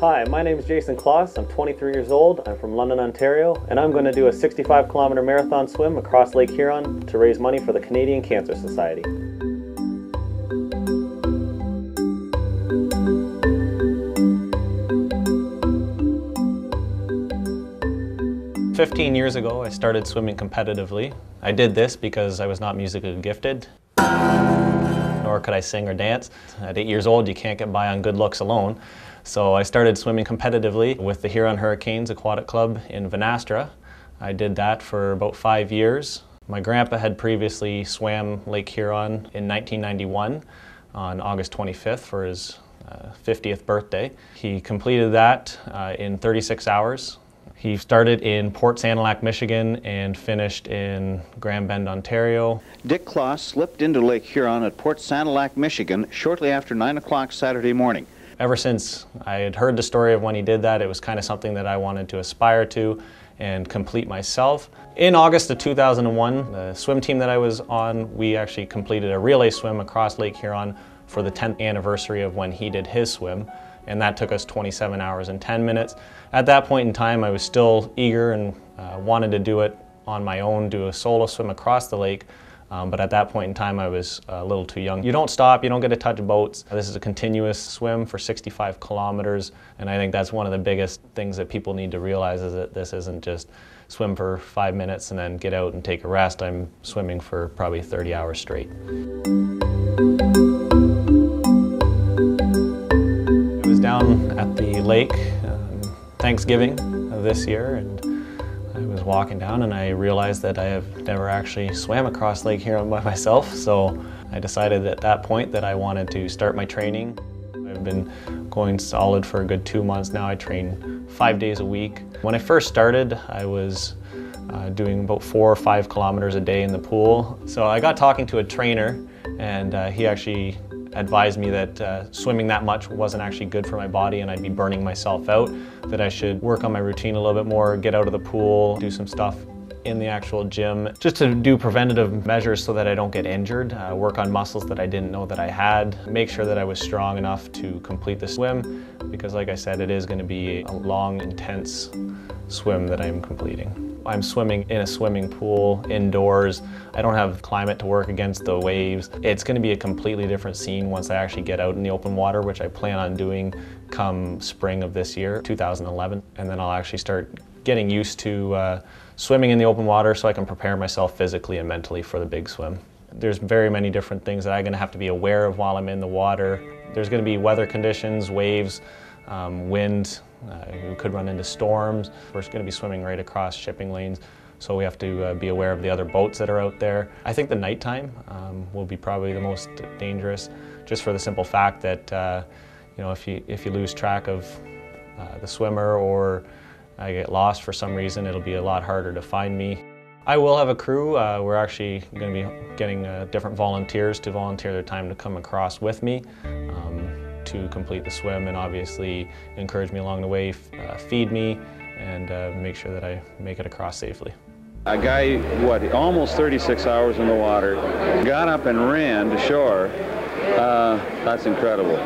Hi, my name is Jason Kloss. I'm 23 years old. I'm from London, Ontario, and I'm going to do a 65-kilometer marathon swim across Lake Huron to raise money for the Canadian Cancer Society. "15 years ago, I started swimming competitively. I did this because I was not musically gifted, nor could I sing or dance. At 8 years old, you can't get by on good looks alone. So I started swimming competitively with the Huron Hurricanes Aquatic Club in Vanastra. I did that for about 5 years. My grandpa had previously swam Lake Huron in 1991 on August 25th for his 50th birthday. He completed that in 36 hours. He started in Port Sanilac, Michigan and finished in Grand Bend, Ontario. Dick Kloss slipped into Lake Huron at Port Sanilac, Michigan shortly after 9 o'clock Saturday morning. Ever since I had heard the story of when he did that, it was kind of something that I wanted to aspire to and complete myself. In August of 2001, the swim team that I was on, we actually completed a relay swim across Lake Huron for the 10th anniversary of when he did his swim, and that took us 27 hours and 10 minutes. At that point in time, I was still eager and wanted to do it on my own, do a solo swim across the lake. But at that point in time, I was a little too young. You don't stop, you don't get to touch boats. This is a continuous swim for 65 kilometers, and I think that's one of the biggest things that people need to realize is that this isn't just swim for 5 minutes and then get out and take a rest. I'm swimming for probably 30 hours straight. I was down at the lake Thanksgiving of this year, and I was walking down and I realized that I have never actually swam across Lake Huron by myself, so I decided at that point that I wanted to start my training. I've been going solid for a good 2 months now. I train 5 days a week. When I first started, I was doing about 4 or 5 kilometers a day in the pool. So I got talking to a trainer, and he actually advised me that swimming that much wasn't actually good for my body and I'd be burning myself out, that I should work on my routine a little bit more, get out of the pool, do some stuff in the actual gym, just to do preventative measures so that I don't get injured, work on muscles that I didn't know that I had, make sure that I was strong enough to complete the swim, because like I said, it is going to be a long, intense swim that I'm completing. I'm swimming in a swimming pool, indoors. I don't have climate to work against the waves. It's going to be a completely different scene once I actually get out in the open water, which I plan on doing come spring of this year, 2011. And then I'll actually start getting used to swimming in the open water so I can prepare myself physically and mentally for the big swim. There's very many different things that I'm going to have to be aware of while I'm in the water. There's going to be weather conditions, waves, wind. We could run into storms. We're going to be swimming right across shipping lanes, so we have to be aware of the other boats that are out there. I think the nighttime will be probably the most dangerous, just for the simple fact that you know, if you lose track of the swimmer or I get lost for some reason, it'll be a lot harder to find me. I will have a crew. We're actually going to be getting different volunteers to volunteer their time to come across with me to complete the swim, and obviously encourage me along the way, feed me, and make sure that I make it across safely. A guy, almost 36 hours in the water, got up and ran to shore. That's incredible.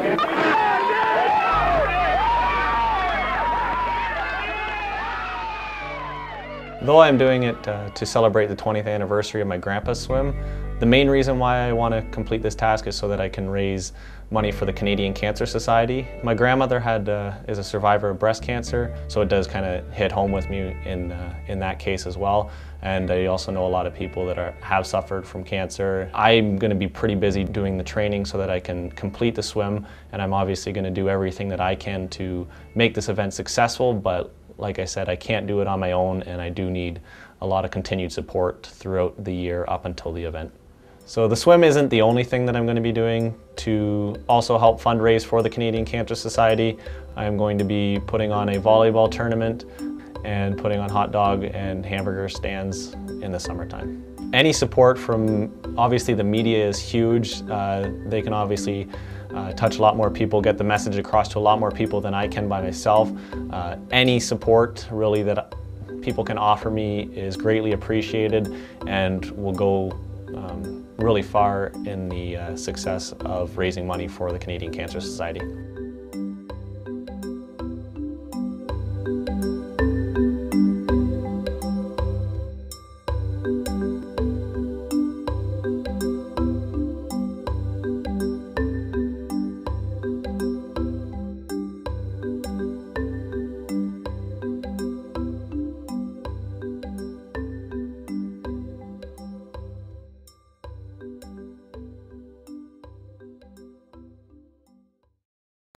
Though I'm doing it to celebrate the 20th anniversary of my grandpa's swim, the main reason why I want to complete this task is so that I can raise money for the Canadian Cancer Society. My grandmother is a survivor of breast cancer, so it does kind of hit home with me in that case as well. And I also know a lot of people that have suffered from cancer. I'm going to be pretty busy doing the training so that I can complete the swim, and I'm obviously going to do everything that I can to make this event successful, but like I said, I can't do it on my own, and I do need a lot of continued support throughout the year up until the event. So the swim isn't the only thing that I'm going to be doing to also help fundraise for the Canadian Cancer Society. I'm going to be putting on a volleyball tournament and putting on hot dog and hamburger stands in the summertime. Any support from, obviously the media is huge. They can obviously touch a lot more people, get the message across to a lot more people than I can by myself. Any support really that people can offer me is greatly appreciated and will go really far in the success of raising money for the Canadian Cancer Society.